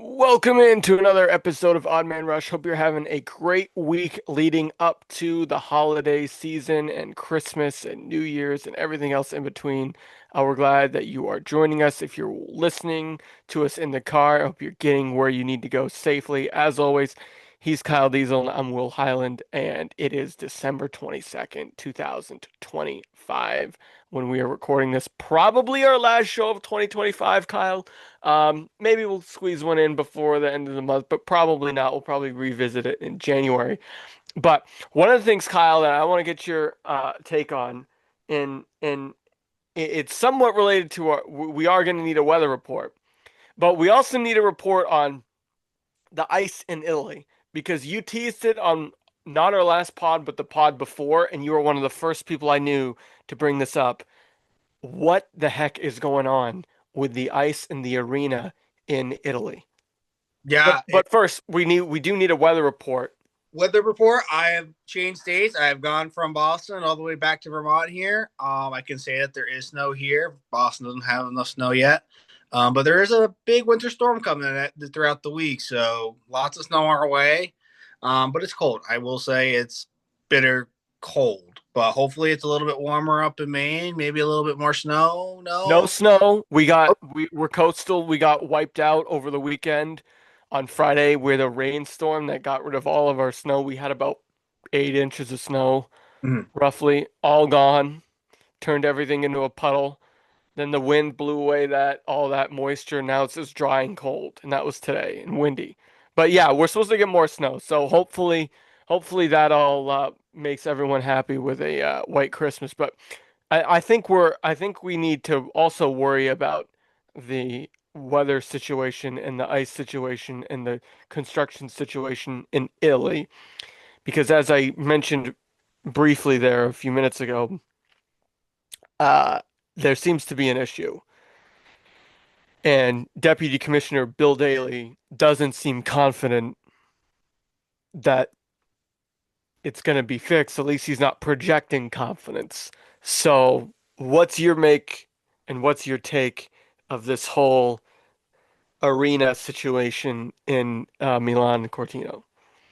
Welcome into another episode of Odd Man Rush. Hope you're having a great week leading up to the holiday season and Christmas and New Year's and everything else in between. We're glad that you are joining us. If you're listening to us in the car, I hope you're getting where you need to go safely. As always, he's Kyle Diezel and I'm Will Highland, and it is December 22nd, 2025 when we are recording this. Probably our last show of 2025, Kyle. Maybe we'll squeeze one in before the end of the month, but probably not. We'll probably revisit it in January. But one of the things, Kyle, that I want to get your take on, and it's somewhat related to we are going to need a weather report, but we also need a report on the ice in Italy because you teased it on not our last pod, but the pod before, and you were one of the first people I knew to bring this up. What the heck is going on with the ice in the arena in Italy? But Yeah, but first, we do need a weather report. weather report. I have changed states. I have gone from Boston all the way back to Vermont here. I can say that there is snow here. Boston doesn't have enough snow yet, but there is a big winter storm coming throughout the week, so lots of snow our way. But it's cold. I will say it's bitter cold, but hopefully it's a little bit warmer up in Maine. Maybe a little bit more snow. No No. snow. We're coastal. We got wiped out over the weekend on Friday with a rainstorm that got rid of all of our snow. We had about 8 inches of snow, Mhm. roughly, all gone, turned everything into a puddle. Then the wind blew away that all that moisture. Now it's just dry and cold, and that was today and windy. But yeah, we're supposed to get more snow, so hopefully that all makes everyone happy with a white Christmas. But I think we need to also worry about the weather situation and the ice situation and the construction situation in Italy, because as I mentioned briefly there a few minutes ago, uh, there seems to be an issue. And Deputy Commissioner Bill Daley doesn't seem confident that it's going to be fixed. At least he's not projecting confidence. So, what's your make and what's your take of this whole arena situation in Milan Cortino?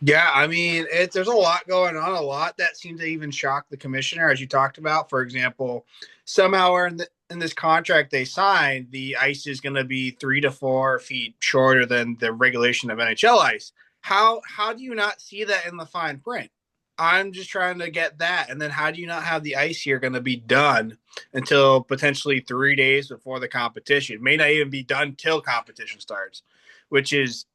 Yeah, I mean, there's a lot going on, a lot that seems to even shock the commissioner, as you talked about. For example, somehow in this contract they signed, the ice is going to be 3 to 4 feet shorter than the regulation of NHL ice. How do you not see that in the fine print? I'm just trying to get that, and then how do you not have the ice here going to be done until potentially 3 days before the competition? It may not even be done till competition starts, which is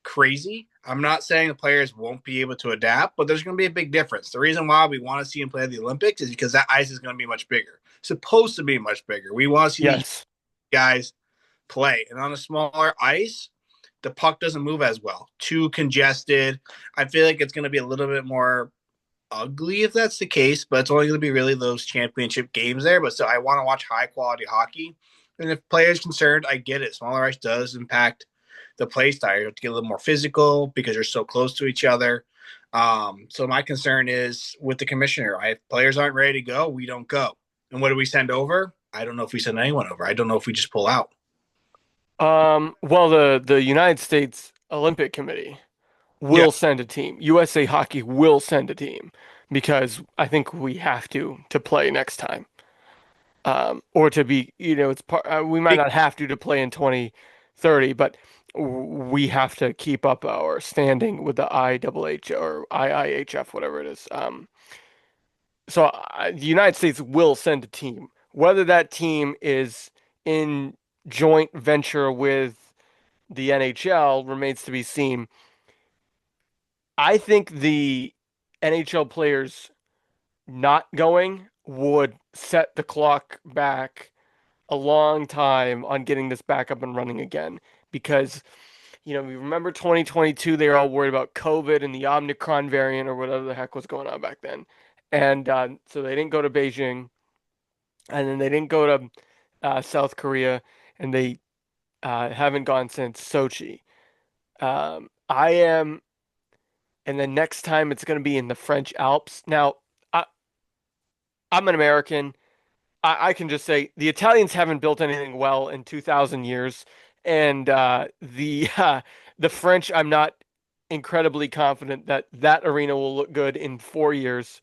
crazy. I'm not saying the players won't be able to adapt, but there's going to be a big difference. The reason why we want to see him play at the Olympics is because that ice is going to be much bigger, supposed to be much bigger. We want to see the Yes. guys play, and on a smaller ice, the puck doesn't move as well. Too congested. I feel like it's going to be a little bit more ugly if that's the case, but it's only going to be really those championship games there. But so I want to watch high quality hockey. And if players concerned, I get it. Smaller ice does impact the play style. You have to get a little more physical because you're so close to each other. So my concern is with the commissioner. If players aren't ready to go, we don't go. And what do we send over? I don't know if we send anyone over. I don't know if we just pull out. Well, the United States Olympic Committee Yeah. will send a team. USA Hockey will send a team because I think we have to play next time. Or to be, it's part, we might not have to play in 2030, but we have to keep up our standing with the IHH or IIHF, whatever it is. So the United States will send a team. Whether that team is in joint venture with the NHL remains to be seen. I think the NHL players not going would set the clock back a long time on getting this back up and running again because we remember 2022 they were all worried about COVID and the Omicron variant or whatever the heck was going on back then. And so they didn't go to Beijing and then they didn't go to South Korea and they haven't gone since Sochi. I am and then next time it's going to be in the French Alps. Now, I, I'm an American. I can just say the Italians haven't built anything well in 2,000 years, And the French, I'm not incredibly confident that that arena will look good in 4 years.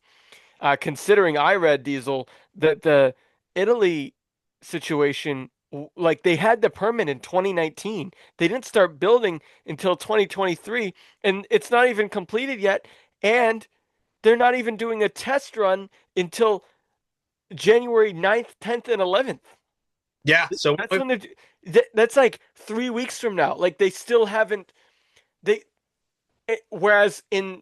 Considering I read Diesel that the Italy situation, like they had the permit in 2019, they didn't start building until 2023, and it's not even completed yet, and they're not even doing a test run until January 9th, 10th, and 11th. Yeah. So That's when that's like 3 weeks from now. Like they still haven't they whereas in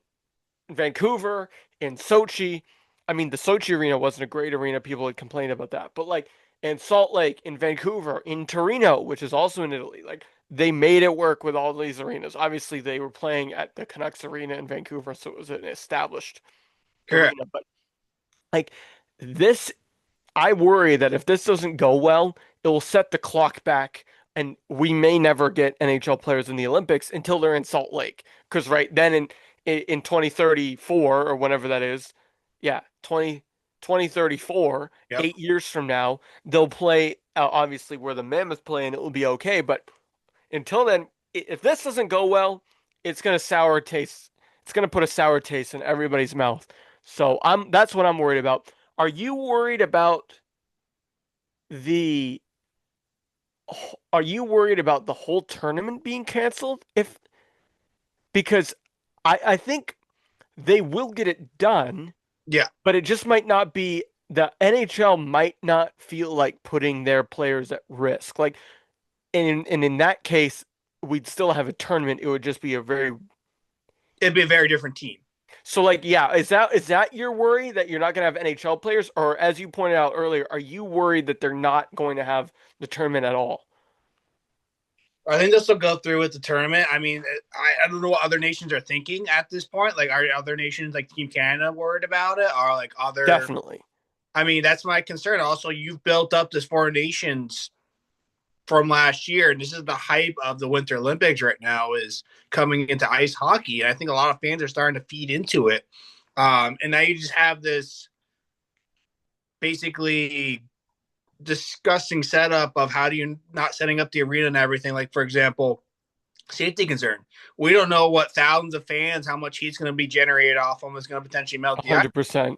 Vancouver, in Sochi, I mean the Sochi arena wasn't a great arena. People had complained about that. But like in Salt Lake, in Vancouver, in Torino, which is also in Italy, like they made it work with all these arenas. Obviously, they were playing at the Canucks arena in Vancouver, so it was an established correct. arena. But like this I worry that if this doesn't go well, it will set the clock back and we may never get NHL players in the Olympics until they're in Salt Lake. Because right then in 2034 or whenever that is, yeah, 2034, Yep. 8 years from now, they'll play obviously where the Mammoth play and it will be okay. But until then, if this doesn't go well, it's gonna sour taste. It's gonna put a sour taste in everybody's mouth. So that's what I'm worried about. Are you worried about the are you worried about the whole tournament being canceled? If because I think they will get it done, Yeah. but it just might not be the NHL might not feel like putting their players at risk. Like and in that case, we'd still have a tournament. It would just be a very It'd be a very different team. so like yeah, is that your worry that you're not going to have NHL players, or as you pointed out earlier, are you worried that they're not going to have the tournament at all? I think this will go through with the tournament. I mean, I don't know what other nations are thinking at this point. Like, are other nations like Team Canada worried about it? Or like other? Definitely. I mean, that's my concern. Also, you've built up this four nations from last year, and this is the hype of the Winter Olympics right now is coming into ice hockey, and I think a lot of fans are starting to feed into it. And now you just have this basically disgusting setup of how do you not setting up the arena and everything. Like for example, safety concern. We don't know what thousands of fans, how much heat's going to be generated off them is going to potentially melt the ice 100%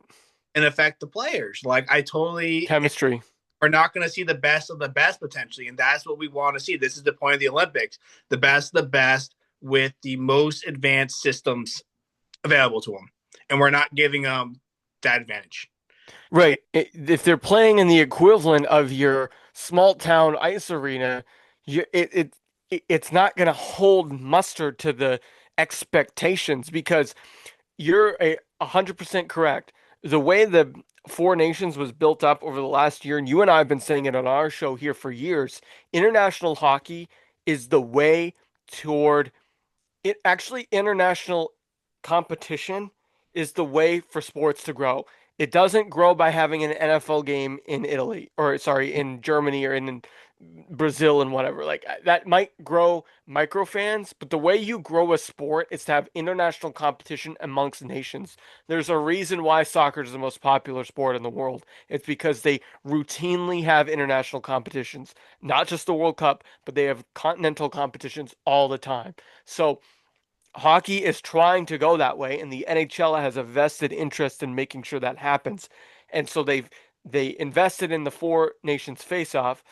and affect the players. Like I totally chemistry. are not going to see the best of the best potentially, and that's what we want to see. This is the point of the Olympics: the best with the most advanced systems available to them, and we're not giving them that advantage. Right. If they're playing in the equivalent of your small town ice arena, you, it's not going to hold muster to the expectations because you're 100% correct. The way the Four Nations was built up over the last year, and you and I have been saying it on our show here for years, international hockey is the way toward it actually international competition is the way for sports to grow. It doesn't grow by having an NFL game in Italy or sorry, in Germany or in Brazil and whatever. Like that might grow micro fans, but the way you grow a sport is to have international competition amongst nations. There's a reason why soccer is the most popular sport in the world. It's because they routinely have international competitions, not just the World Cup, but they have continental competitions all the time. So hockey is trying to go that way, and the NHL has a vested interest in making sure that happens. And so they invested in the Four Nations face-off,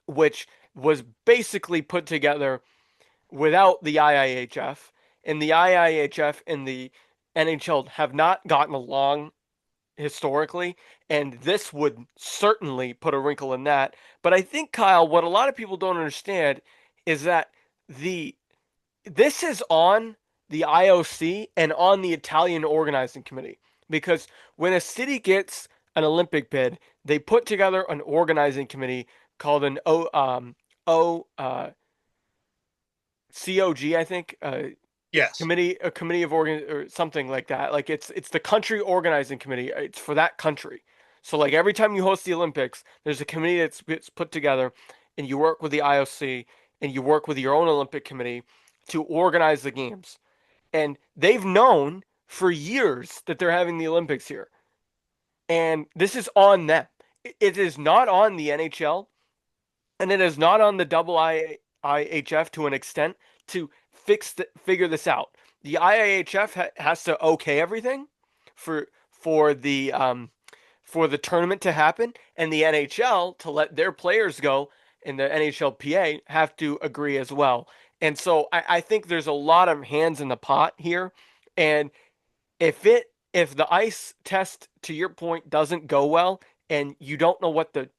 which was basically put together without the IIHF. And the IIHF and the NHL have not gotten along historically, and this would certainly put a wrinkle in that. But I think, Kyle, what a lot of people don't understand is that the this is on the IOC and on the Italian organizing committee because when a city gets an Olympic bid, they put together an organizing committee called an O COG, I think, Yes. a committee of organ or something like that. Like it's the country organizing committee. It's for that country. So like every time you host the Olympics, there's a committee that's gets put together, and you work with the IOC and you work with your own Olympic committee to organize the games. And they've known for years that they're having the Olympics here, and this is on them. It is not on the NHL, and it is not on the IHF to an extent to figure this out. The IIHF has to okay everything for for the um for the tournament to happen, and the NHL to let their players go, and the NHLPA have to agree as well. And so I think there's a lot of hands in the pot here, and if the ice test, to your point, doesn't go well, and you don't know what the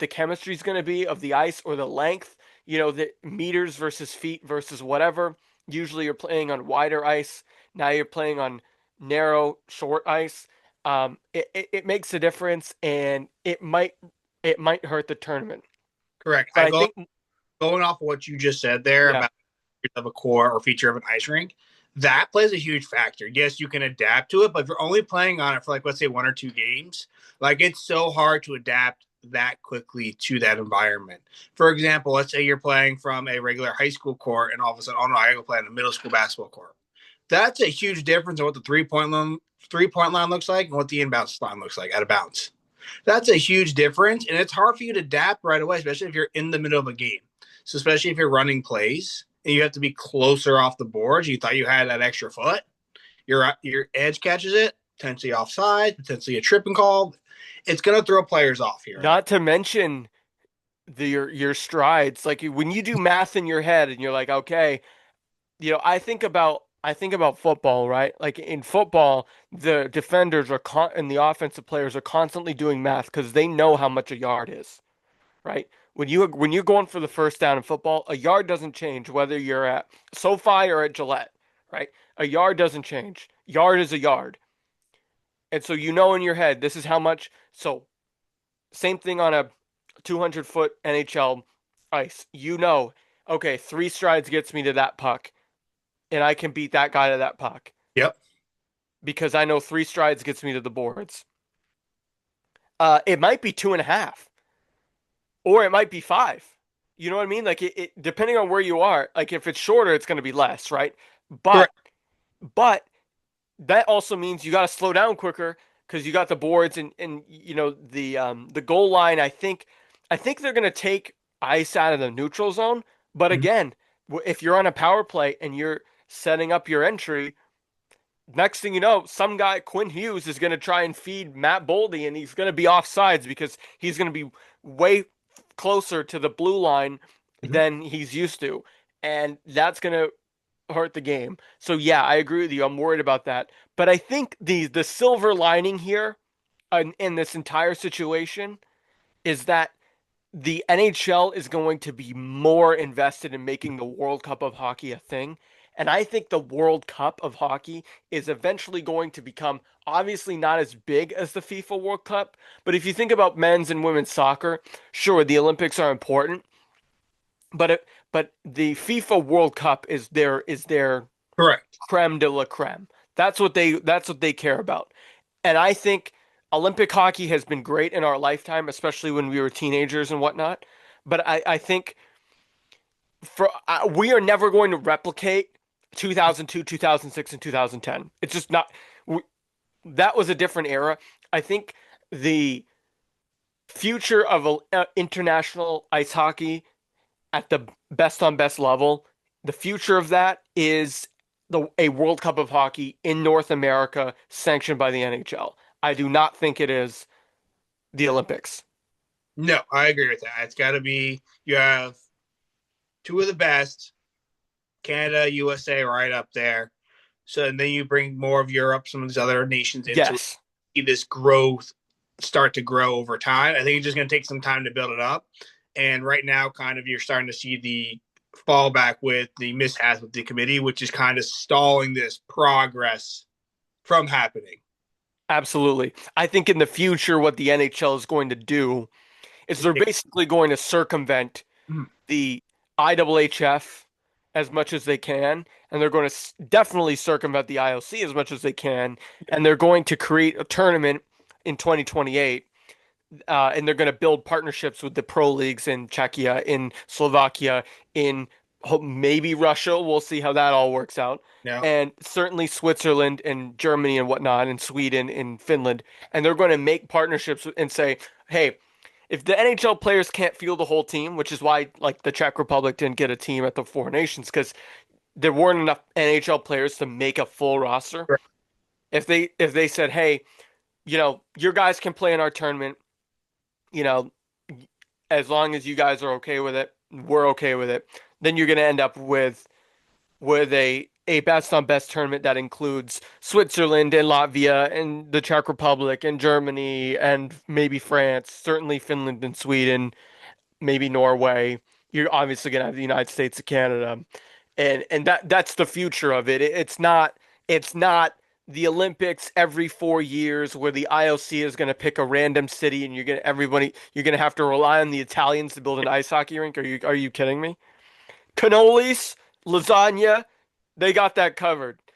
chemistry is going to be of the ice or the length, the meters versus feet versus whatever. Usually you're playing on wider ice. Now you're playing on narrow, short ice. It makes a difference, and it might hurt the tournament. Correct. But I I go think, going off of what you just said there yeah, about of a core or feature of an ice rink, that plays a huge factor. Yes, you can adapt to it, but if you're only playing on it for like let's say 1 or 2 games, like it's so hard to adapt that quickly to that environment. For example, let's say you're playing from a regular high school court and all of a sudden, oh no, I go play on a middle school basketball court. That's a huge difference in what the 3 point line looks like and what the inbounds line looks like out of bounds. That's a huge difference, and it's hard for you to adapt right away, especially if you're in the middle of a game. So especially if you're running plays and you have to be closer off the boards, you thought you had that extra foot. Your edge catches it, potentially offside, potentially a tripping call. It's going to throw players off here. not to mention your strides. Like when you do math in your head and you're like, okay, I think about football, right? Like in football, the defenders and the offensive players are constantly doing math because they know how much a yard is, right? When you're going for the first down in football, a yard doesn't change whether you're at SoFi or at Gillette, right? A yard doesn't change. Yard is a yard. And so you know in your head, this is how much. So same thing on a 200-foot NHL ice. Okay, 3 strides gets me to that puck, and I can beat that guy to that puck Yep. because I know 3 strides gets me to the boards. It might be 2.5, or it might be 5. You know what I mean? Like depending on where you are. Like if it's shorter, it's going to be less, right? But Correct. but that also means you got to slow down quicker because you got the boards and the goal line. I think they're going to take ice out of the neutral zone. But Mhm. again, if you're on a power play and you're setting up your entry, next thing you know, some guy, Quinn Hughes, is going to try and feed Matt Boldy, and he's going to be offsides because he's going to be way closer to the blue line Mhm. than he's used to. And that's going to hurt the game. So yeah, I agree with you. I'm worried about that. But I think the silver lining here in this entire situation is that the NHL is going to be more invested in making the World Cup of Hockey a thing. And I think the World Cup of Hockey is eventually going to become obviously not as big as the FIFA World Cup. But if you think about men's and women's soccer, sure, the Olympics are important, but the FIFA World Cup is their Correct. creme de la creme. That's what they care about. And I think Olympic hockey has been great in our lifetime, especially when we were teenagers and whatnot. But I think we are never going to replicate 2002, 2006, and 2010. It's just not. That was a different era. I think the future of international ice hockey at the best on best level, the future of that is a World Cup of Hockey in North America sanctioned by the NHL. I do not think it is the Olympics. No, I agree with that. It's got to be, you have two of the best, Canada, USA, right up there. So and then you bring more of Europe, some of these other nations into Yes, see this growth start to grow over time. I think it's just going to take some time to build it up. And right now, kind of, you're starting to see the fallback with the mishaps with the committee, which is kind of stalling this progress from happening. absolutely. I think in the future, what the NHL is going to do is they're basically going to circumvent the IHF as much as they can, and they're going to definitely circumvent the IOC as much as they can, and they're going to create a tournament in 2028, and they're going to build partnerships with the pro leagues in Czechia, in Slovakia, in maybe Russia. We'll see how that all works out. Yeah. And certainly Switzerland and Germany and whatnot, and Sweden and Finland. And they're going to make partnerships and say, hey, if the NHL players can't field the whole team, which is why like the Czech Republic didn't get a team at the Four Nations because there weren't enough NHL players to make a full roster. If they said, "Hey, your guys can play in our tournament, you know, as long as you guys are okay with it, we're okay with it," then you're going to end up with a best on best tournament that includes Switzerland and Latvia and the Czech Republic and Germany and maybe France, certainly Finland and Sweden, maybe Norway. You're obviously going to have the United States and Canada. And that's the future of it. It's not the Olympics every 4 years where the IOC is going to pick a random city and you're going to have to rely on the Italians to build an ice hockey rink. Are you kidding me? Cannolis, lasagna, they got that covered. I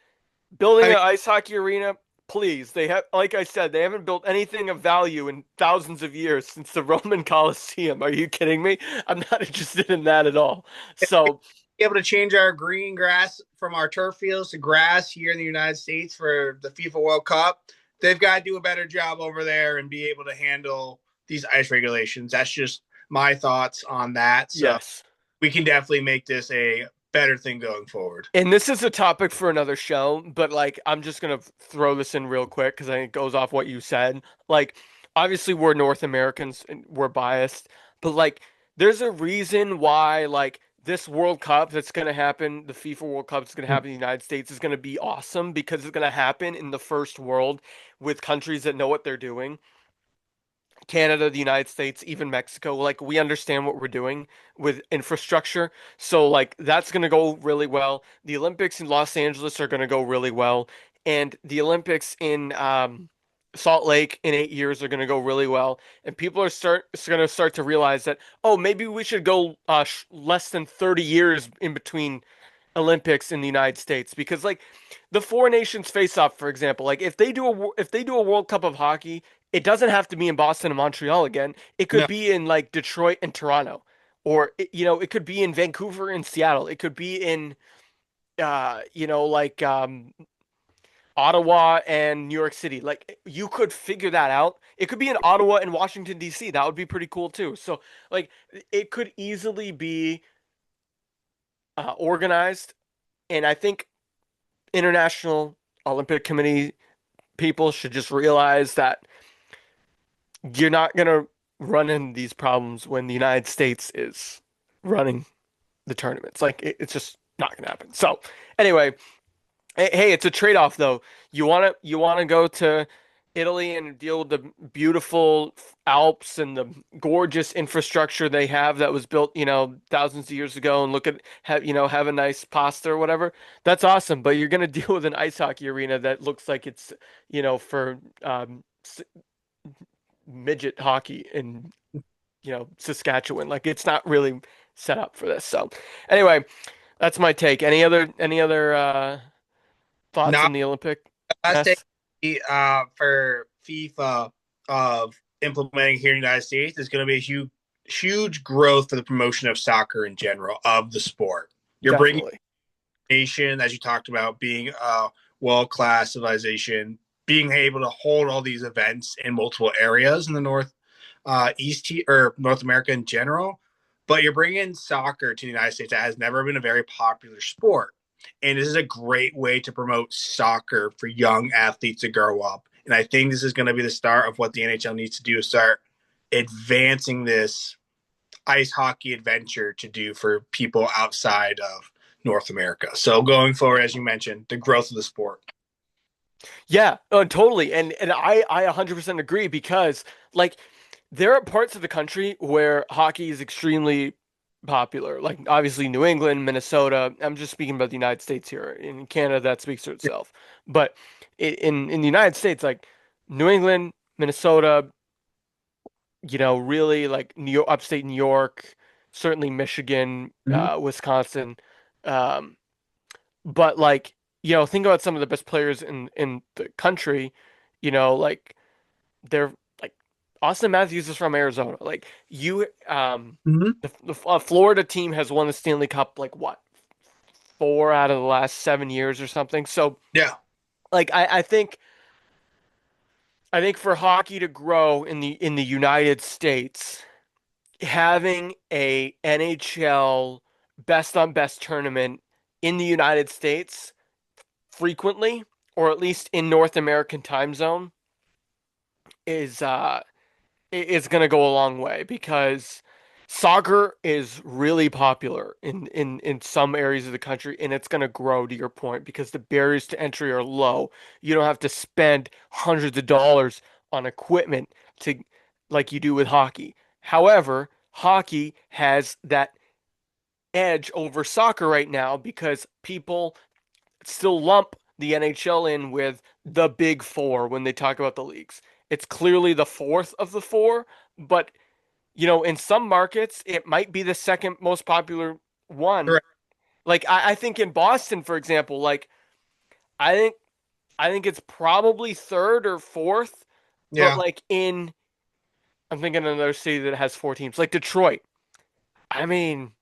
Building mean, an ice hockey arena, please. They have, like I said, they haven't built anything of value in thousands of years since the Roman Colosseum. Are you kidding me? I'm not interested in that at all. So, be able to change our green grass from our turf fields to grass here in the United States for the FIFA World Cup. They've got to do a better job over there and be able to handle these ice regulations. That's just my thoughts on that. So yes. we can definitely make this a better thing going forward. And this is a topic for another show, but like I'm just gonna throw this in real quick because I think it goes off what you said. Like, obviously we're North Americans and we're biased, but like there's a reason why like this World Cup that's gonna happen, the FIFA World Cup that's gonna happen in the United States is gonna be awesome because it's gonna happen in the first world with countries that know what they're doing. Canada, the United States, even Mexico, like we understand what we're doing with infrastructure. So like that's going to go really well. The Olympics in Los Angeles are going to go really well. And the Olympics in Salt Lake in 8 years are going to go really well. And people are going to start to realize that, oh, maybe we should go less than 30 years in between Olympics in the United States because like the four nations face off, for example, like if they do a World Cup of hockey, it doesn't have to be in Boston and Montreal again. It could No. be in like Detroit and Toronto, or it could be in Vancouver and Seattle. It could be in like Ottawa and New York City. Like you could figure that out. It could be in Ottawa and Washington D.C. That would be pretty cool too. So like it could easily be organized, and I think International Olympic Committee people should just realize that you're not going to run into these problems when the United States is running the tournaments. Like it's just not going to happen. So anyway, hey, it's a trade-off though. You want to go to Italy and deal with the beautiful Alps and the gorgeous infrastructure they have that was built, thousands of years ago and look at have a nice pasta or whatever. That's awesome, but you're going to deal with an ice hockey arena that looks like it's, for midget hockey in, Saskatchewan. Like it's not really set up for this. So anyway, that's my take. Any other thoughts Now, in the Olympic last take mess? for FIFA of implementing here in the United States is going to be a huge growth for the promotion of soccer in general, of the sport. You're bringing Definitely. nation, as you talked about, being a world class civilization, being able to hold all these events in multiple areas in the East or North America in general. But you're bringing soccer to the United States that has never been a very popular sport. And this is a great way to promote soccer for young athletes to grow up. And I think this is going to be the start of what the NHL needs to do to start advancing this ice hockey adventure to do for people outside of North America. So going forward, as you mentioned, the growth of the sport. Yeah, totally. And I 100% agree because like there are parts of the country where hockey is extremely popular. Like obviously New England, Minnesota. I'm just speaking about the United States here. In Canada, that speaks for itself. But in the United States, like New England, Minnesota, really like New York, upstate New York, certainly Michigan, Mm-hmm. Wisconsin. Um, but like, think about some of the best players in the country, like they're like Austin Matthews is from Arizona. Like Mm-hmm. the Florida team has won the Stanley Cup like what, 4 out of the last 7 years or something. So Yeah. like I think I think for hockey to grow in the United States, having a NHL best on best tournament in the United States frequently, or at least in North American time zone, is going to go a long way because soccer is really popular in some areas of the country, and it's going to grow to your point because the barriers to entry are low. You don't have to spend hundreds of dollars on equipment to like you do with hockey. However, hockey has that edge over soccer right now because people still lump the NHL in with the big four when they talk about the leagues. It's clearly the fourth of the four, but in some markets, it might be the second most popular one. Correct. Like I think in Boston, for example, like I think I think it's probably third or fourth, but Yeah. like I'm thinking of another city that has four teams, like Detroit. I mean,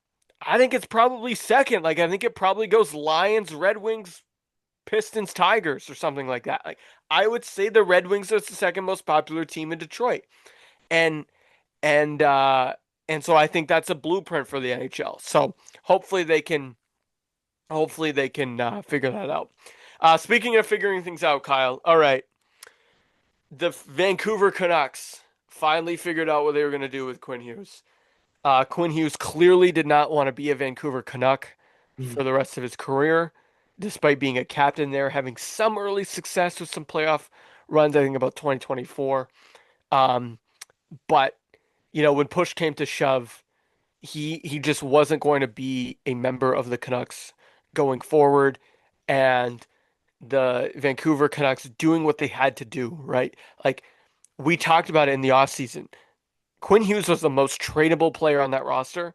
I think it's probably second. Like I think it probably goes Lions, Red Wings, Pistons, Tigers, or something like that. Like I would say the Red Wings are the second most popular team in Detroit. And and uh and so I think that's a blueprint for the NHL. So hopefully they can figure that out. Speaking of figuring things out, Kyle, all right, the Vancouver Canucks finally figured out what they were going to do with Quinn Hughes. Quinn Hughes clearly did not want to be a Vancouver Canuck Mhm. for the rest of his career, despite being a captain there, having some early success with some playoff runs, I think about 2024. Um, but when push came to shove, he just wasn't going to be a member of the Canucks going forward, and the Vancouver Canucks doing what they had to do, right? Like we talked about it in the offseason. Quinn Hughes was the most tradable player on that roster,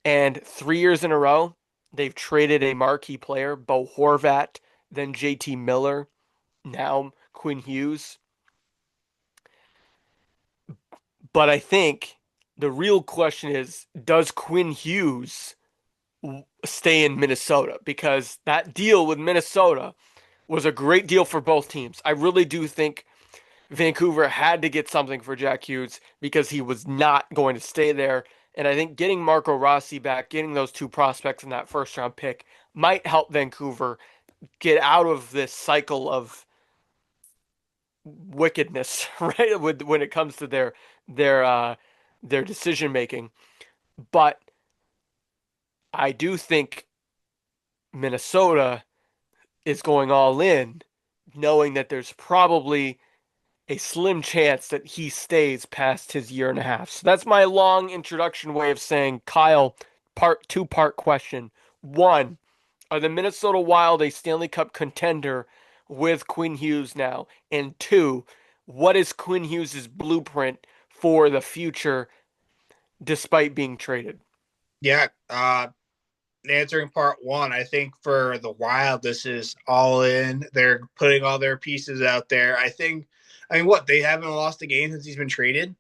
and 3 years in a row, they've traded a marquee player, Bo Horvat, then JT Miller, now Quinn Hughes. But I think the real question is, does Quinn Hughes stay in Minnesota? Because that deal with Minnesota was a great deal for both teams. I really do think Vancouver had to get something for Jack Hughes because he was not going to stay there. And I think getting Marco Rossi back, getting those two prospects in that first round pick might help Vancouver get out of this cycle of wickedness, right? When it comes to their uh their decision making. But I do think Minnesota is going all in, knowing that there's probably a slim chance that he stays past his year and a half. So that's my long introduction way of saying, Kyle, two-part question. One, are the Minnesota Wild a Stanley Cup contender with Quinn Hughes now? And two, what is Quinn Hughes' blueprint for the future despite being traded? Yeah. Answering part one, I think for the Wild, this is all in. They're putting all their pieces out there. I mean, what, they haven't lost a game since he's been traded.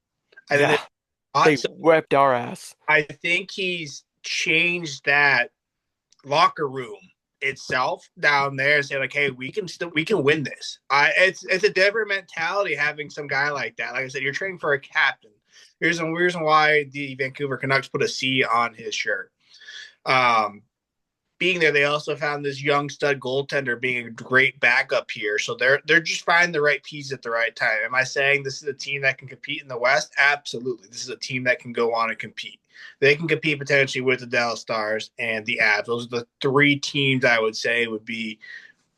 I think they Yeah, they fought. So whipped our ass. I think he's changed that locker room itself down there and say like, hey, we can win this. It's a different mentality having some guy like that. Like I said, you're training for a captain. Here's the reason why the Vancouver Canucks put a C on his shirt. Um, Being there, they also found this young stud goaltender being a great backup here. So they're just finding the right piece at the right time. Am I saying this is a team that can compete in the West? Absolutely. This is a team that can go on and compete. They can compete potentially with the Dallas Stars and the Avs. Those are the three teams I would say would be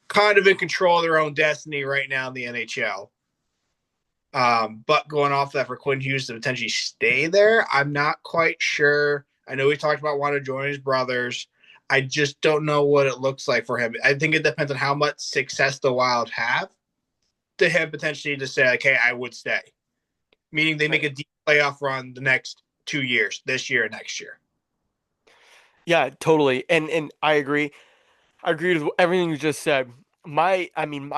kind of in control of their own destiny right now in the NHL. But going off that for Quinn Hughes to potentially stay there, I'm not quite sure. I know we talked about wanting to join his brothers. I just don't know what it looks like for him. I think it depends on how much success the Wild have to him potentially to say, like, hey, I would stay. Meaning they make Right. a deep playoff run the next 2 years, this year and next year. Yeah, totally. And I agree. I agree with everything you just said. My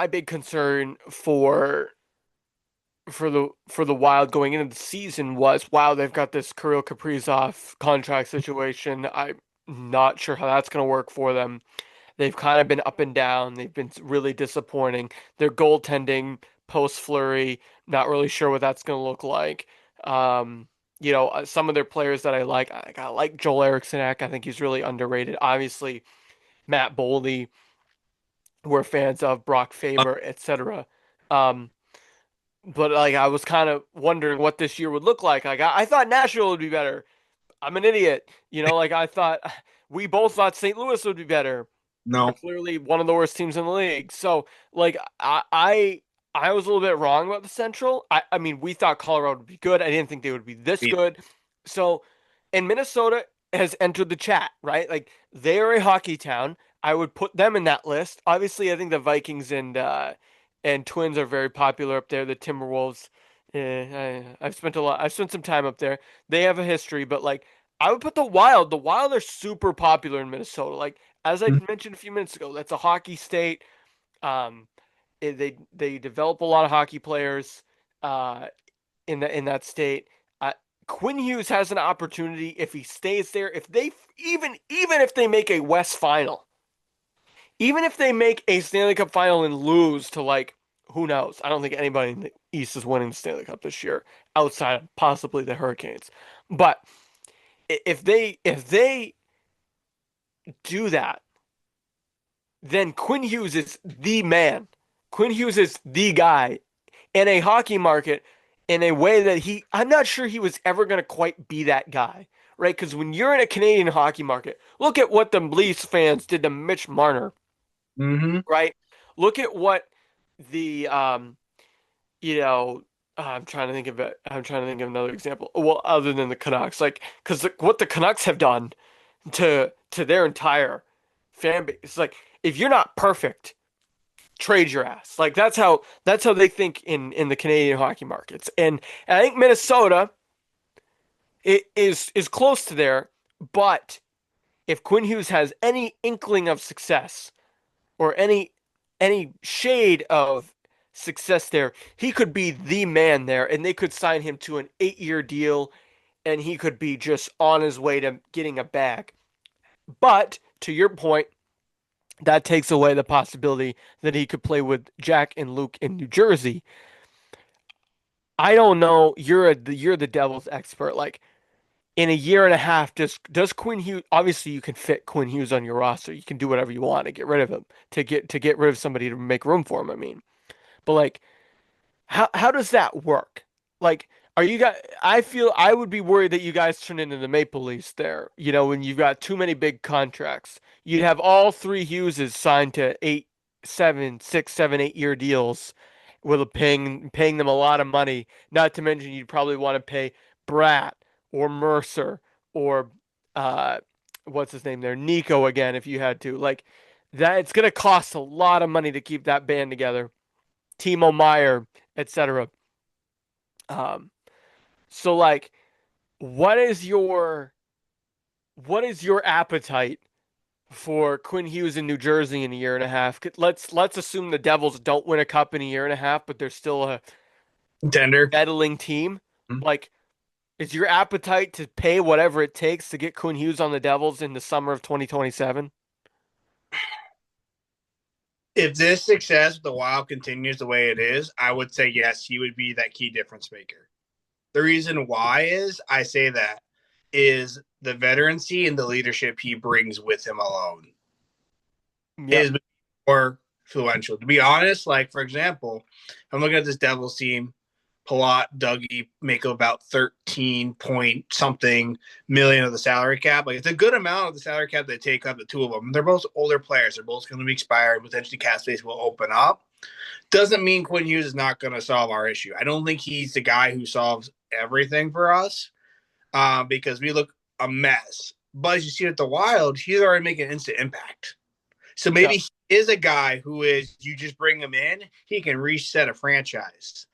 big concern for the Wild going into the season was, wow, they've got this Kirill Kaprizov contract situation. I'm not sure how that's going to work for them. They've kind of been up and down. They've been really disappointing. Their goaltending post Flurry. Not really sure what that's going to look like. Um, some of their players that I like Joel Eriksson. I think he's really underrated. Obviously, Matt Boldy, we're fans of Brock Faber, etc. Um, but like I was kind of wondering what this year would look like. Like I thought Nashville would be better. I'm an idiot. Like I thought we both thought St. Louis would be better. They're No. clearly one of the worst teams in the league. So like I was a little bit wrong about the Central. I mean we thought Colorado would be good. I didn't think they would be this good. So and Minnesota has entered the chat, right? Like they are a hockey town. I would put them in that list. Obviously, I think the Vikings and Twins are very popular up there. The Timberwolves, I've spent a lot. I've spent some time up there. They have a history, but like I would put the Wild. The Wild are super popular in Minnesota. Like as I mentioned a few minutes ago, that's a hockey state. Um, they develop a lot of hockey players uh, in that state. Quinn Hughes has an opportunity if he stays there. If they even if they make a West Final, even if they make a Stanley Cup Final and lose to like who knows? I don't think anybody in the East is winning the Stanley Cup this year outside of possibly the Hurricanes. But if they do that, then Quinn Hughes is the man. Quinn Hughes is the guy in a hockey market in a way that I'm not sure he was ever going to quite be that guy, right? Because when you're in a Canadian hockey market, look at what the Leafs fans did to Mitch Marner, Mm-hmm. right? Look at what the you know, I'm trying to think of it. I'm trying to think of another example. Well, other than the Canucks, like because what the Canucks have done to their entire fan base, like if you're not perfect, trade your ass. Like that's how they think in the Canadian hockey markets. And I think Minnesota is close to there, but if Quinn Hughes has any inkling of success or any shade of success there, he could be the man there and they could sign him to an 8-year deal and he could be just on his way to getting a bag. But to your point, that takes away the possibility that he could play with Jack and Luke in New Jersey. I don't know. You're the Devils expert. Like in a year and a half, does Quinn Hughes? Obviously, you can fit Quinn Hughes on your roster. You can do whatever you want to get rid of him, to get rid of somebody to make room for him. I mean, but like how does that work? Like, are you guys? I feel I would be worried that you guys turn into the Maple Leafs there. When you've got too many big contracts, you'd have all three Hugheses signed to 8, 7, 6, 7, 8 year deals, with paying them a lot of money. Not to mention, you'd probably want to pay Bratt or Mercer or uh, what's his name there, Nico again, if you had to. Like that, it's gonna cost a lot of money to keep that band together. Timo Meyer, etc. Um, so like, what is your appetite for Quinn Hughes in New Jersey in a year and a half? Let's assume the Devils don't win a cup in a year and a half, but they're still a Contender. meddling team. Like, is your appetite to pay whatever it takes to get Quinn Hughes on the Devils in the summer of 2027? If this success with the Wild continues the way it is, I would say yes, he would be that key difference maker. The reason why is I say that is the veterancy and the leadership he brings with him alone Yep. is more influential. To be honest, like for example, I'm looking at this Devils team. Palat, Dougie make about 13 point something million of the salary cap. Like it's a good amount of the salary cap they take up, the two of them. They're both older players. They're both going to be expired. Potentially cap space will open up. Doesn't mean Quinn Hughes is not going to solve our issue. I don't think he's the guy who solves everything for us because we look a mess. But as you see at the Wild, he's already making an instant impact. So maybe Yep. he is a guy who is, you just bring him in, he can reset a franchise.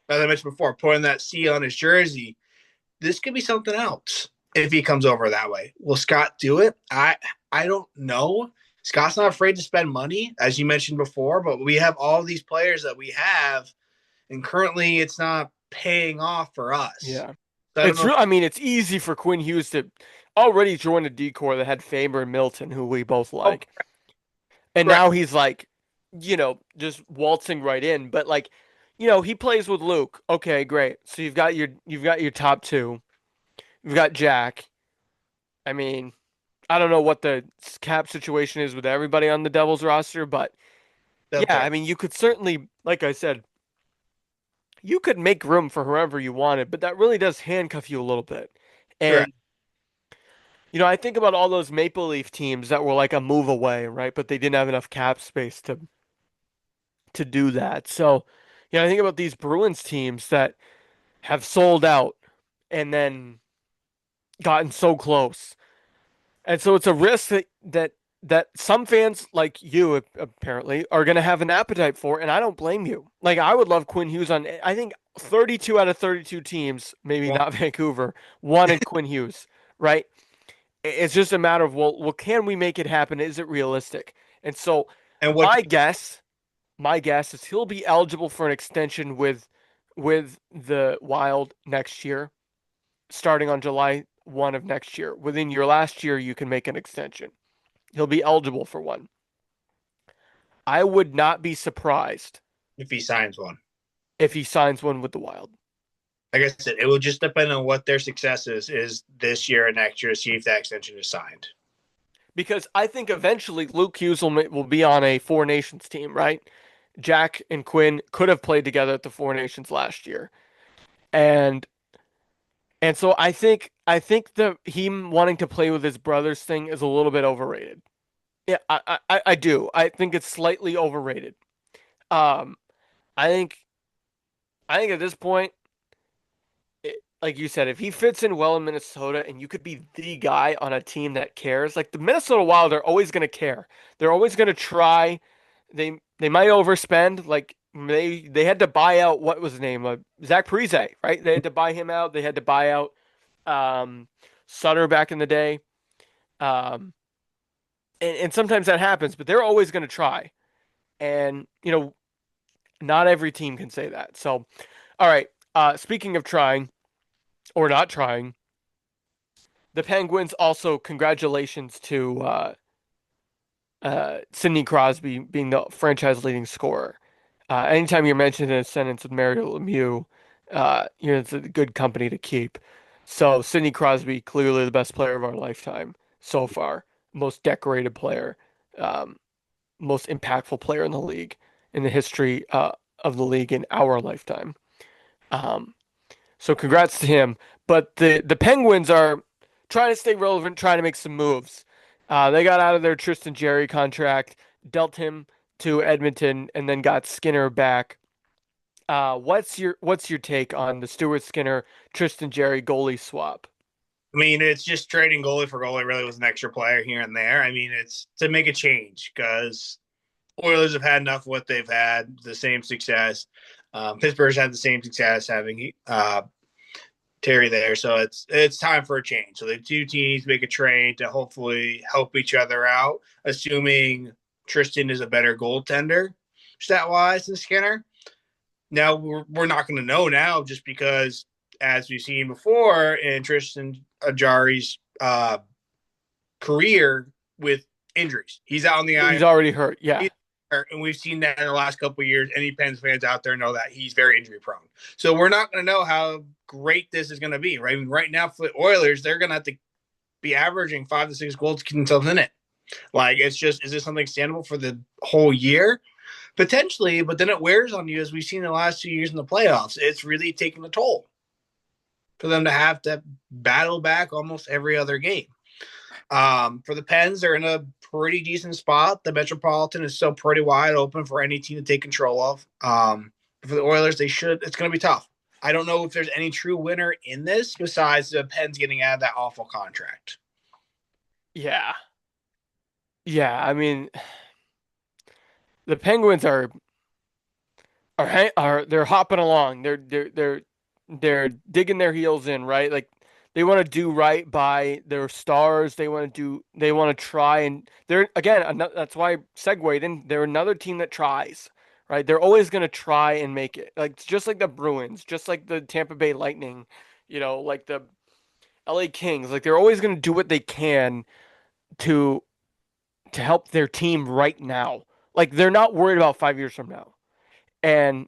As I mentioned before, putting that C on his jersey, this could be something else if he comes over that way. Will Scott do it? I don't know. Scott's not afraid to spend money, as you mentioned before, but we have all these players that we have, and currently it's not paying off for us. Yeah. So I don't know. I mean, it's easy for Quinn Hughes to already join a decor that had Faber and Milton, who we both Oh, like. And correct. now he's like, just waltzing right in. But like, he plays with Luke. Okay, great. So you've got your top two. You've got Jack. I mean, I don't know what the cap situation is with everybody on the Devils roster, but They'll yeah, I carry. mean, you could certainly, like I said, you could make room for whoever you wanted, but that really does handcuff you a little bit. Correct. And I think about all those Maple Leaf teams that were like a move away, right? But they didn't have enough cap space to do that. So, I think about these Bruins teams that have sold out and then gotten so close. And so it's a risk that some fans like you apparently are going to have an appetite for, and I don't blame you. Like I would love Quinn Hughes on. I think 32 out of 32 teams, maybe Well, not Vancouver, wanted Quinn Hughes, right? It's just a matter of well, can we make it happen? Is it realistic? And so and what my guess, my guess is he'll be eligible for an extension with the Wild next year, starting on July 1 of next year. Within your last year, you can make an extension. He'll be eligible for one. I would not be surprised if he signs one? if he signs one with the Wild. Like I said, it will just depend on what their success is this year and next year to see if that extension is signed. Because I think eventually Luke Hughes will be on a Four Nations team, right? Jack and Quinn could have played together at the Four Nations last year. And so I think the him wanting to play with his brothers thing is a little bit overrated. Yeah, I do. I think it's slightly overrated. Um, I think at this point, like you said, if he fits in well in Minnesota and you could be the guy on a team that cares, like the Minnesota Wild are always going to care. They're always going to try. They might overspend. Like they had to buy out what was his name, Zach Parise, right? They had to buy him out. They had to buy out um, Sutter back in the day. Um, and sometimes that happens, but they're always going to try. And not every team can say that. So, all right. Speaking of trying or not trying, the Penguins also congratulations to Sidney Crosby being the franchise leading scorer. Anytime you're mentioned in a sentence with Mario Lemieux, it's a good company to keep. So Sidney Crosby, clearly the best player of our lifetime so far, most decorated player, um, most impactful player in the league in the history of the league in our lifetime. Um, so congrats to him. But the Penguins are trying to stay relevant, trying to make some moves. They got out of their Tristan Jarry contract, dealt him to Edmonton, and then got Skinner back. What's your take on the Stuart Skinner Tristan Jarry goalie swap? I mean, it's just trading goalie for goalie really with an extra player here and there. I mean, it's to make a change because Oilers have had enough of what they've had, the same success. Pittsburgh's had the same success having Terry there. So it's time for a change. So the two teams make a trade to hopefully help each other out, assuming Tristan is a better goaltender stat wise than Skinner. Now we're not going to know now just because, as we've seen before in Tristan Ajari's career with injuries, he's out on the He's IR. already hurt. Yeah. And we've seen that in the last couple of years. Any Pens fans out there know that he's very injury prone. So we're not going to know how great this is going to be. Right? I mean, right now for the Oilers, they're going to have to be averaging 5 to 6 goals to keep themselves in it. Like it's just, is this something standable for the whole year? Potentially, but then it wears on you as we've seen in the last 2 years in the playoffs. It's really taking a toll for them to have to battle back almost every other game. For the Pens, they're in a pretty decent spot. The Metropolitan is still pretty wide open for any team to take control of. For the Oilers, it's going to be tough. I don't know if there's any true winner in this besides the Pens getting out of that awful contract. Yeah. Yeah. I mean, the Penguins are they're hopping along. They're digging their heels in, right? Like they want to do right by their stars. They want to try and they're again that's why I segued in. They're another team that tries, right? They're always going to try and make it. Like just like the Bruins, just like the Tampa Bay Lightning, like the LA Kings. Like they're always going to do what they can to help their team right now. Like they're not worried about 5 years from now. And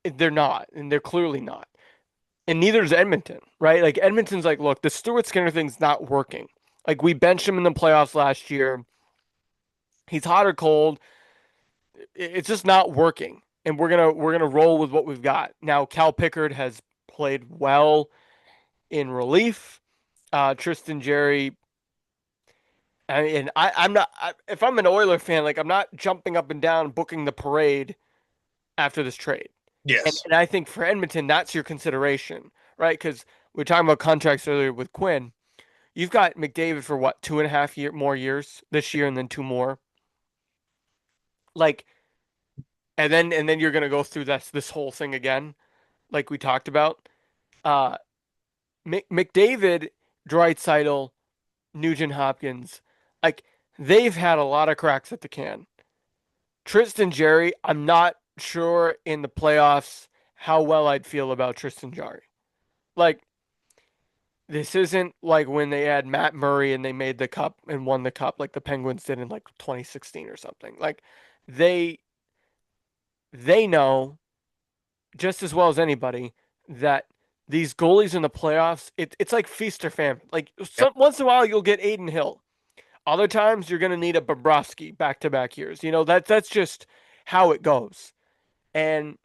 they're not, and they're clearly not. And neither is Edmonton, right? Like Edmonton's like, look, the Stuart Skinner thing's not working. Like we benched him in the playoffs last year. He's hot or cold. It's just not working. And we're gonna roll with what we've got. Now Cal Pickard has played well in relief. Tristan Jerry. I mean, I'm not. If I'm an Oiler fan, like I'm not jumping up and down booking the parade after this trade. And, Yes. and I think for Edmonton, that's your consideration, right? Because we were talking about contracts earlier with Quinn. You've got McDavid for what, 2.5 more years this year, and then two more. Like, and then you're gonna go through this whole thing again, like we talked about. Uh, McDavid, Draisaitl, Nugent Hopkins, like they've had a lot of cracks at the can. Tristan Jerry, I'm not sure in the playoffs how well I'd feel about Tristan Jerry. Like, this isn't like when they had Matt Murray and they made the cup and won the cup like the Penguins did in like 2016 or something. Like they they know just as well as anybody that these goalies in the playoffs, it's like feast or famine. Like once in a while you'll get Aiden Hill. Other times you're gonna need a Bobrovsky back to back years. That's just how it goes. And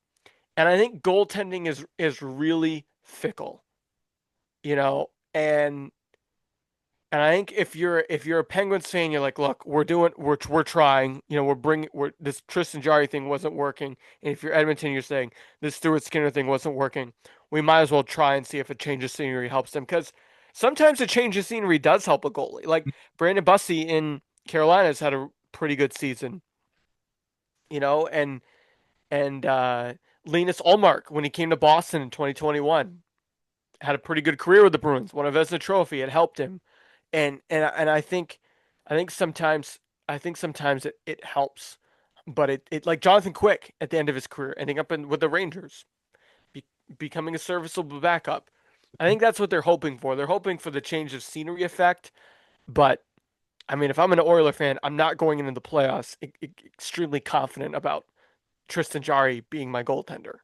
and I think goaltending is really fickle, and I think if you're a Penguins fan, you're like, look, we're trying, we're this Tristan Jarry thing wasn't working. And if you're Edmonton, you're saying this Stuart Skinner thing wasn't working. We might as well try and see if a change of scenery helps them because sometimes a change of scenery does help a goalie. Like Brandon Bussey in Carolina has had a pretty good season, and Linus Ullmark when he came to Boston in 2021 had a pretty good career with the Bruins. Won a Vezina Trophy. It helped him, and I think sometimes it helps, but it like Jonathan Quick at the end of his career, ending up with the Rangers, be, becoming a serviceable backup. I think that's what they're hoping for. They're hoping for the change of scenery effect, but I mean, if I'm an Oiler fan, I'm not going into the playoffs extremely confident about Tristan Jarry being my goaltender.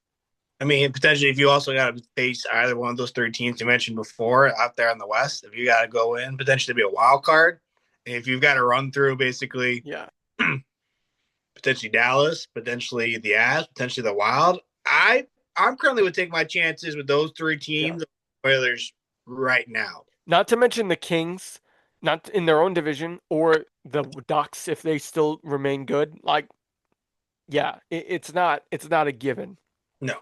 I mean, potentially, if you also got to face either one of those three teams you mentioned before out there in the West, if you got to go in, potentially be a wild card, if you've got to run through basically Yeah. potentially Dallas, potentially the Avs, potentially the Wild, I'm currently would take my chances with those three Yeah. teams, the Oilers, right now. Not to mention the Kings, not in their own division, or the Ducks if they still remain good. Like, yeah, it's not a given. No,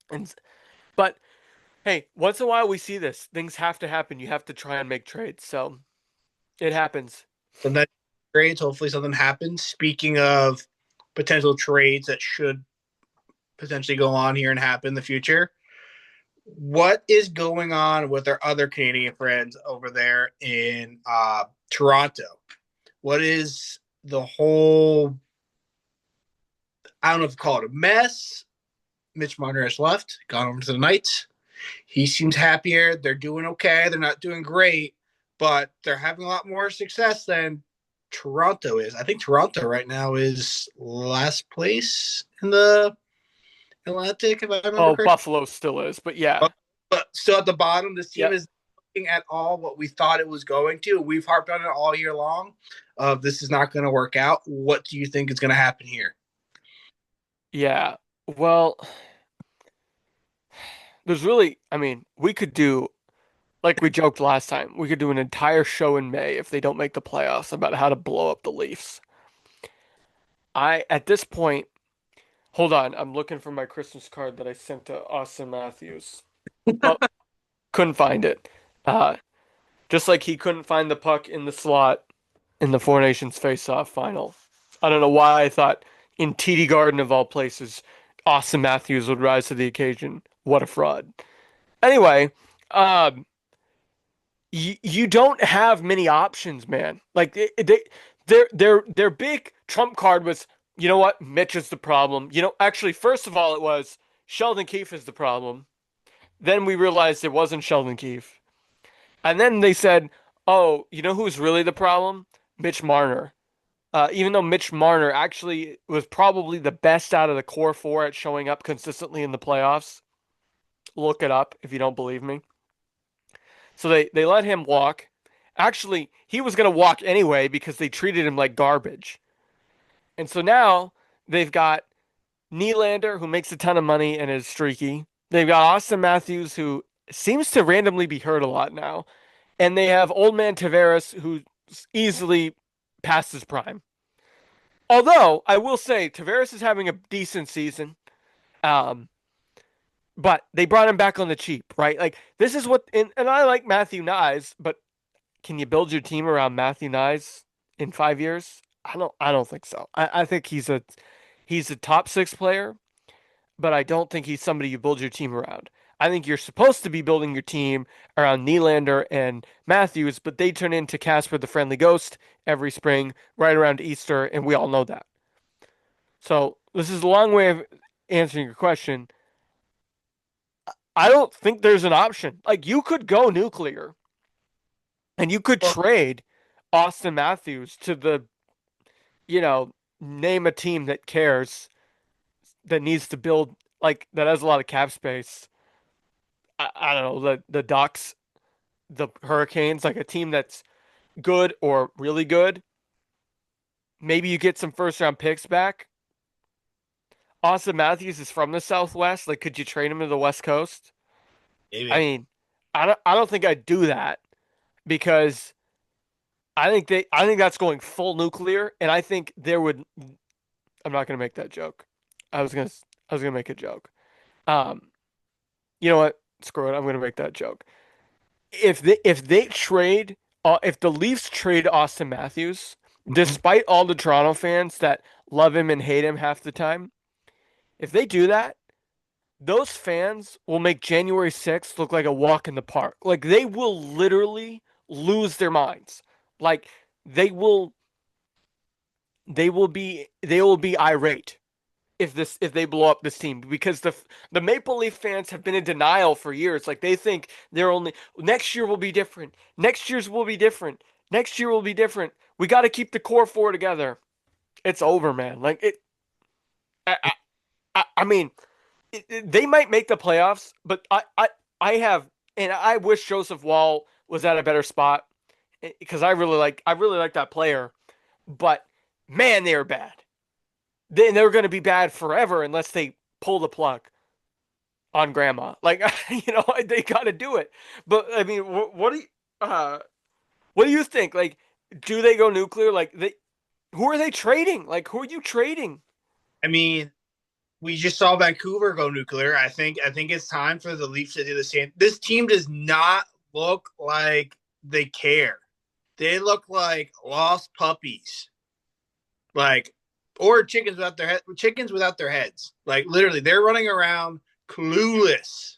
And but hey, once in a while we see this. Things have to happen. You have to try and make trades. So it happens. sometimes trades. Hopefully, something happens. Speaking of potential trades that should potentially go on here and happen in the future, what is going on with our other Canadian friends over there in Toronto? What is the whole, I don't know if to call it a mess. Mitch Marner has left, gone over to the Knights. He seems happier. They're doing okay. They're not doing great, but they're having a lot more success than Toronto is. I think Toronto right now is last place in the Atlantic, if I remember Oh, correctly. Buffalo still is, but yeah. But still at the bottom, this team Yep. is looking at all what we thought it was going to. We've harped on it all year long. This is not going to work out. What do you think is going to happen here? Yeah. Well, I mean, we could do like we joked last time. We could do an entire show in May if they don't make the playoffs about how to blow up the Leafs. At this point, hold on, I'm looking for my Christmas card that I sent to Austin Matthews. Oh, couldn't find it. Uh, just like he couldn't find the puck in the slot in the Four Nations face-off final. I don't know why I thought in TD Garden of all places, Austin Matthews would rise to the occasion. What a fraud. Anyway, um, you don't have many options, man. Like their big trump card was, you know what, Mitch is the problem. Actually, first of all, it was Sheldon Keefe is the problem. Then we realized it wasn't Sheldon Keefe. And then they said, oh, you know who's really the problem? Mitch Marner. Even though Mitch Marner actually was probably the best out of the core four at showing up consistently in the playoffs. Look it up if you don't believe me. So they let him walk. Actually, he was going to walk anyway because they treated him like garbage. And so now they've got Nylander, who makes a ton of money and is streaky. They've got Austin Matthews, who seems to randomly be hurt a lot now. And they have old man Tavares, who's easily past his prime. Although, I will say, Tavares is having a decent season. Um, but they brought him back on the cheap, right? Like, this is what, and I like Matthew Nyes, but can you build your team around Matthew Nyes in 5 years? I don't think so. I think he's a top six player, but I don't think he's somebody you build your team around. I think you're supposed to be building your team around Nylander and Matthews, but they turn into Casper the Friendly Ghost every spring, right around Easter, and we all know that. So this is a long way of answering your question. I don't think there's an option. Like you could go nuclear and you could Well, trade Austin Matthews to you know, name a team that cares, that needs to build, like, that has a lot of cap space. I don't know, the Ducks, the Hurricanes, like a team that's good or really good. Maybe you get some first round picks back. Austin Matthews is from the Southwest. Like, could you trade him to the West Coast? I maybe. mean, I don't think I'd do that because I think that's going full nuclear, and I think there would. I'm not gonna make that joke. I was gonna I was gonna make a joke. Um, you know what? Screw it. I'm gonna make that joke. If they trade, if the Leafs trade Austin Matthews, Mhm. despite all the Toronto fans that love him and hate him half the time, if they do that, those fans will make January 6th look like a walk in the park. Like they will literally lose their minds. Like they will they will be irate if they blow up this team because the Maple Leaf fans have been in denial for years. Like they think they're only next year will be different. Next year's will be different. Next year will be different. We got to keep the core four together. It's over, man. Like it. I mean, they might make the playoffs, but I have, and I wish Joseph Wall was at a better spot because I really like that player, but man, they are bad. They're going to be bad forever unless they pull the plug on grandma. Like they got to do it. But I mean, uh, what do you think? Like, do they go nuclear? Like who are they trading? Like, who are you trading? I mean, we just saw Vancouver go nuclear. I think it's time for the Leafs to do the same. This team does not look like they care. They look like lost puppies. Like or chickens without their heads. Like literally, they're running around clueless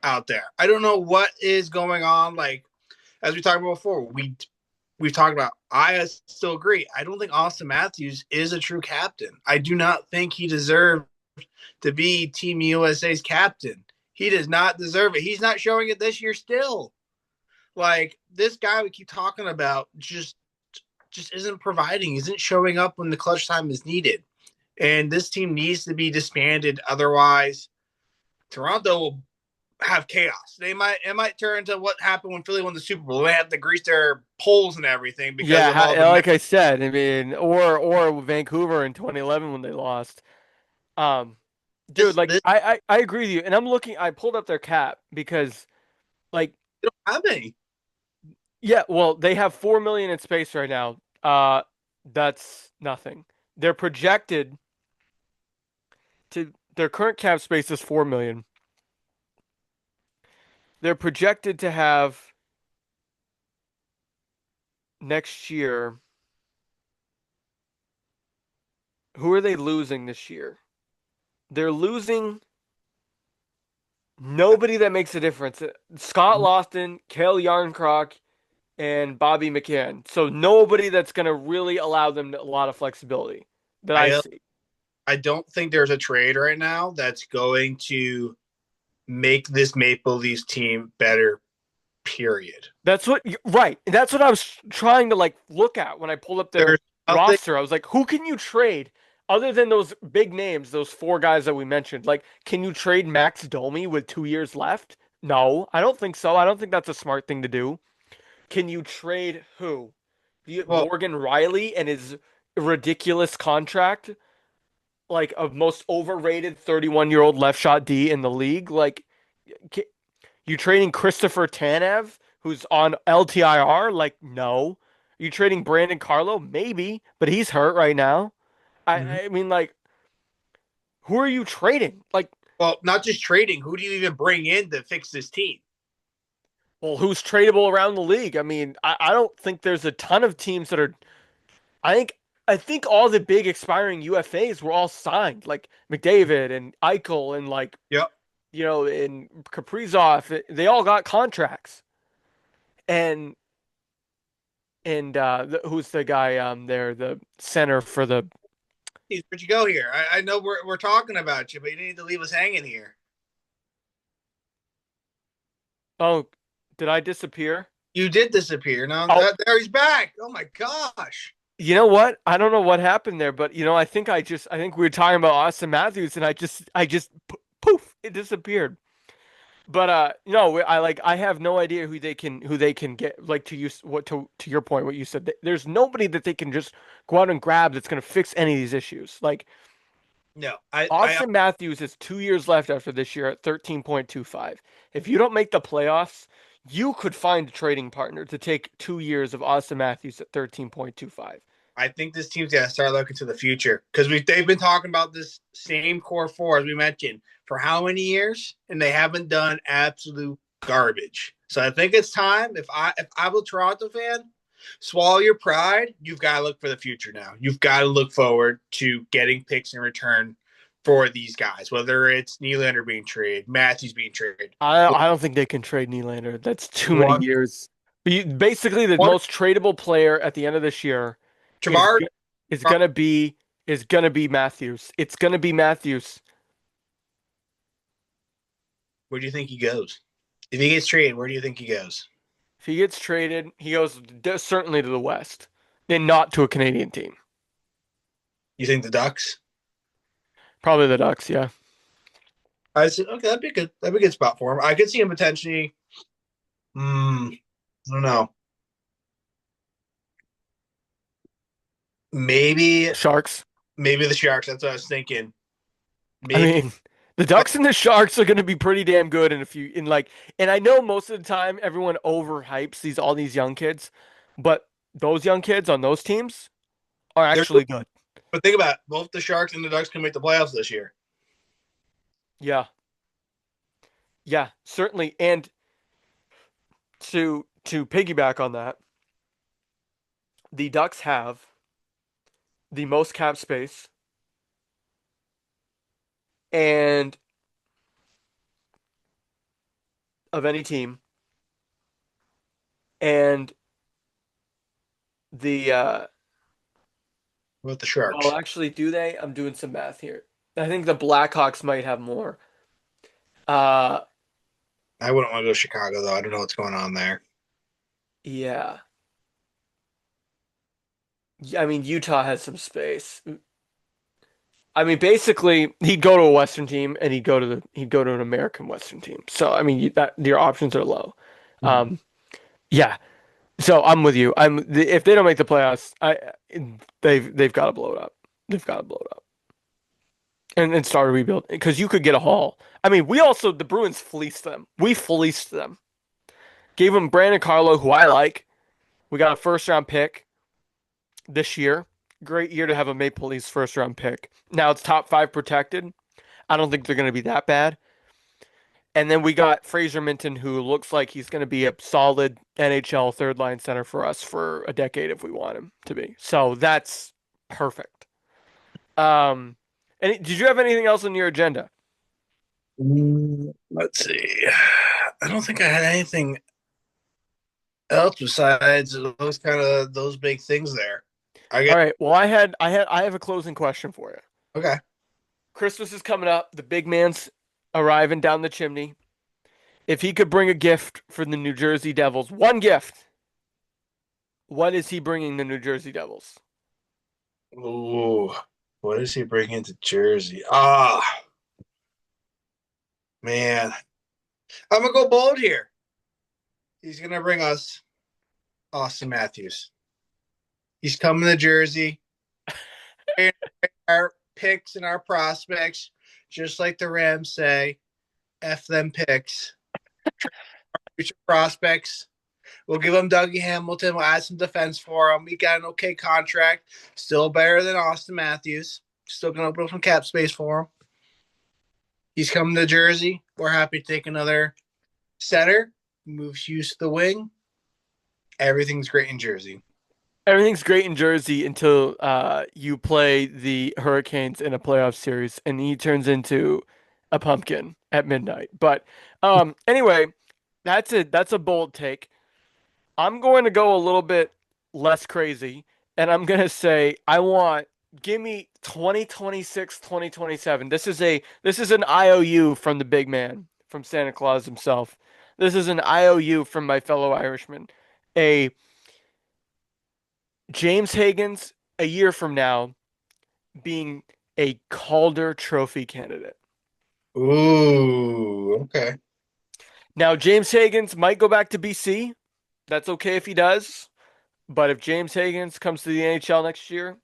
out there. I don't know what is going on. Like as we talked about before, we've talked about. I still agree. I don't think Austin Matthews is a true captain. I do not think he deserves to be Team USA's captain. He does not deserve it. He's not showing it this year still. Like this guy we keep talking about just isn't providing, isn't showing up when the clutch time is needed. And this team needs to be disbanded. Otherwise, Toronto will have chaos. It might turn into what happened when Philly won the Super Bowl. They had to grease their poles and everything because Yeah, of all the like I said, I mean, or Vancouver in 2011 when they lost. Um, dude, like this I agree with you, and I'm looking. I pulled up their cap because, like, they don't have any. yeah, well, they have 4 million in space right now. That's nothing. They're projected their current cap space is 4 million. They're projected to have next year. Who are they losing this year? They're losing nobody that makes a difference. Scott Lofton, Cale Yarncroc, and Bobby McCann. So nobody that's going to really allow them a lot of flexibility that I I see. I don't think there's a trade right now that's going to make this Maple Leafs team better. Period. Right. That's what I was trying to like look at when I pulled up There's I don't think. roster, I was like, who can you trade other than those big names, those four guys that we mentioned? Like, can you trade Max Domi with 2 years left? No, I don't think so. I don't think that's a smart thing to do. Can you trade who? Well, Morgan Riley and his ridiculous contract, like a most overrated 31-year-old left shot D in the league? Like, you trading Christopher Tanev, who's on LTIR? Like, no. You trading Brandon Carlo? Maybe, but he's hurt right now. mhm. I mean, like, who are you trading? Like, Well, not just trading. Who do you even bring in to fix this team? well, who's tradable around the league? I mean, I don't think there's a ton of teams that are. I think I think all the big expiring UFAs were all signed, like McDavid and Eichel and like Yep. and Kaprizov. They all got contracts. And who's the guy there, the center for the. Where'd you go here? I know we're talking about you, but you need to leave us hanging here. Oh, did I disappear? You did disappear. Now Oh, there he's back. Oh my gosh. you know what? I don't know what happened there, but I think we were talking about Austin Matthews, and I just poof, it disappeared. But no, I have no idea who they can get, like, to use what to your point, what you said. There's nobody that they can just go out and grab that's going to fix any of these issues. Like, No, I Austin Matthews has 2 years left after this year at 13.25. If you don't make the playoffs, you could find a trading partner to take 2 years of Austin Matthews at 13.25. I think this team's got to start looking to the future because they've been talking about this same core four as we mentioned for how many years, and they haven't done absolute garbage. So I think it's time. If I'm a Toronto fan, swallow your pride. You've got to look for the future now. You've got to look forward to getting picks in return for these guys, whether it's Nylander being traded, Matthews being traded. I don't think they can trade Nylander. That's too many What? years. Basically, the What? most tradable player at the end of this year is Travar, is gonna be Matthews. It's gonna be Matthews. where do you think he goes? If he gets traded, where do you think he goes? If he gets traded, he goes certainly to the West, and not to a Canadian team. You think the Ducks? Probably the Ducks. Yeah. I said, okay, that'd be good. That'd be a good spot for him. I could see him potentially. I don't know. Maybe, Sharks. maybe the Sharks. That's what I was thinking. I Maybe, mean, the Ducks and the Sharks are going to be pretty damn good in a few in like and I know most of the time everyone overhypes all these young kids, but those young kids on those teams are they're. actually good. But think about it. Both the Sharks and the Ducks can make the playoffs this year. Yeah. Yeah, certainly. And to piggyback on that, the Ducks have the most cap space and of any team, and the With the well, Sharks, actually, do they? I'm doing some math here. I think the Blackhawks might have more. Uh, I wouldn't want to go to Chicago though. I don't know what's going on there. yeah. I mean, Utah has some space. I mean, basically, he'd go to a Western team, and he'd go to an American Western team. So, I mean, that your options are low. Mhm. Um, yeah. So I'm with you. If they don't make the playoffs, they've got to blow it up. They've got to blow it up and start a rebuild because you could get a haul. I mean, the Bruins fleeced them. We fleeced them. Gave them Brandon Carlo, who I like. We got a first round pick this year. Great year to have a Maple Leafs first round pick. Now it's top five protected. I don't think they're going to be that bad. And then we got Fraser Minton, who looks like he's going to be a solid NHL third line center for us for a decade if we want him to be. So that's perfect. And did you have anything else on your agenda? Let's see. I don't think I had anything else besides those big things there. I All get right. Well, I have a closing question for you. okay. Christmas is coming up. The big man's arriving down the chimney. If he could bring a gift for the New Jersey Devils, one gift, what is he bringing the New Jersey Devils? Ooh, what does he bring into Jersey? Ah, man. I'm gonna go bold here. He's gonna bring us Austin Matthews. He's coming to Jersey. Our picks and our prospects, just like the Rams say, F them picks. Future prospects. We'll give him Dougie Hamilton. We'll add some defense for him. He got an okay contract. Still better than Austin Matthews. Still going to open up some cap space for him. He's coming to Jersey. We're happy to take another center. Moves Hughes to the wing. Everything's great in Jersey. Everything's great in Jersey until you play the Hurricanes in a playoff series and he turns into a pumpkin at midnight. But anyway, that's a bold take. I'm going to go a little bit less crazy, and I'm going to say give me 2026, 2027. This is an IOU from the big man, from Santa Claus himself. This is an IOU from my fellow Irishman. A James Higgins a year from now being a Calder Trophy candidate. Ooh, okay. Now, James Higgins might go back to BC. That's okay if he does. But if James Higgins comes to the NHL next year,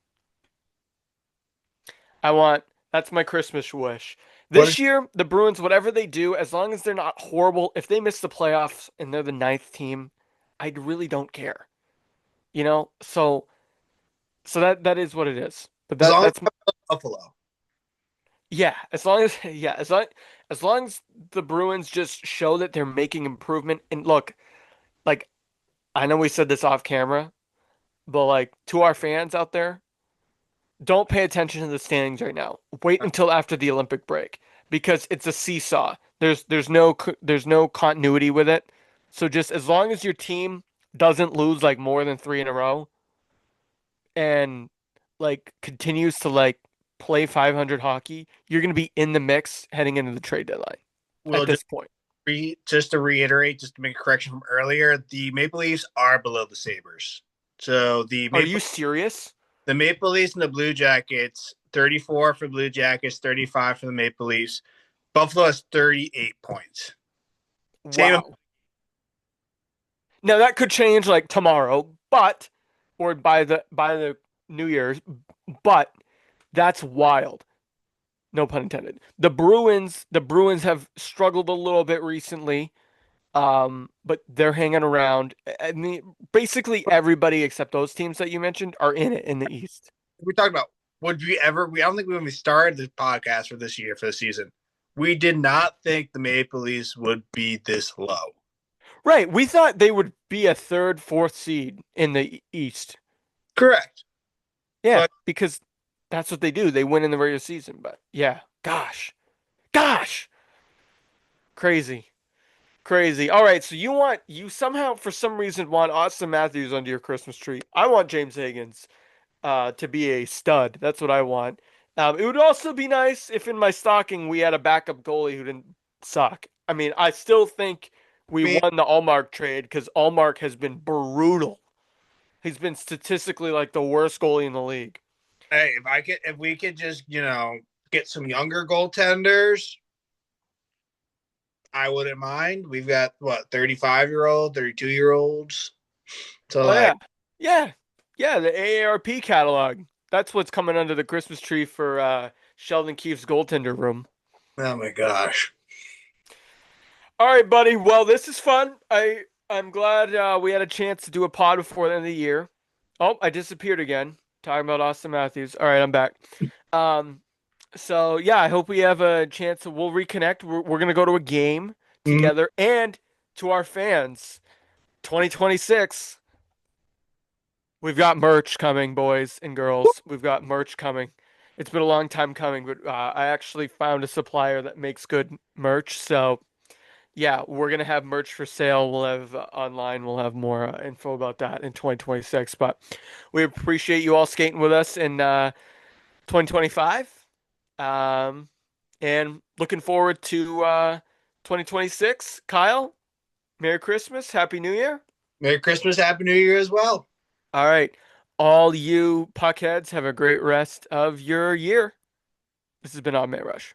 I want that's my Christmas wish. What is This year, the Bruins, whatever they do, as long as they're not horrible, if they miss the playoffs and they're the ninth team, I really don't care. So that is what it is. But as that long as that's Buffalo? yeah, as long as yeah, as long as the Bruins just show that they're making improvement. And look, like I know we said this off camera, but like to our fans out there, don't pay attention to the standings right now. Wait until after the Olympic break because it's a seesaw. There's no continuity with it. So just as long as your team doesn't lose like more than three in a row and like continues to like play 500 hockey, you're going to be in the mix heading into the trade deadline at We'll this point. just to reiterate, just to make a correction from earlier, the Maple Leafs are below the Sabres. So Are you serious? The Maple Leafs and the Blue Jackets, 34 for Blue Jackets, 35 for the Maple Leafs. Buffalo has 38 points. Same. Wow. Now that could change like tomorrow, but or by the New Year's, but that's wild. No pun intended. The Bruins have struggled a little bit recently, but they're hanging around. I mean, basically everybody except those teams that you mentioned are in it in the East. We talked about would we ever? I don't think when we started the podcast for this year for the season, we did not think the Maple Leafs would be this low. Right. We thought they would be a third, fourth seed in the East. Correct, Yeah, but because that's what they do. They win in the regular season. But yeah, gosh, crazy. Crazy. All right, so you somehow for some reason want Austin Matthews under your Christmas tree. I want James Higgins to be a stud. That's what I want. It would also be nice if in my stocking we had a backup goalie who didn't suck. I mean, I still think we I mean, won the Allmark trade because Allmark has been brutal. He's been statistically like the worst goalie in the league. hey, if we could just get some younger goaltenders, I wouldn't mind. We've got what 35-year-old, 32-year-olds. So Oh yeah, like, yeah, yeah. The AARP catalog. That's what's coming under the Christmas tree for Sheldon Keefe's goaltender room. oh my gosh. All right, buddy. Well, this is fun. I'm glad we had a chance to do a pod before the end of the year. Oh, I disappeared again. Talking about Austin Matthews. All right, I'm back. Um, so yeah, I hope we have a chance. We'll reconnect. We're gonna go to a game Mhm. together, and to our fans, 2026. We've got merch coming, boys and girls. We've got merch coming. It's been a long time coming, but I actually found a supplier that makes good merch. So yeah, we're gonna have merch for sale. We'll have online. We'll have more info about that in 2026. But we appreciate you all skating with us in 2025, um, and looking forward to 2026. Kyle, Merry Christmas, Happy New Year. Merry Christmas, Happy New Year as well. All right, all you puckheads have a great rest of your year. This has been On Man Rush.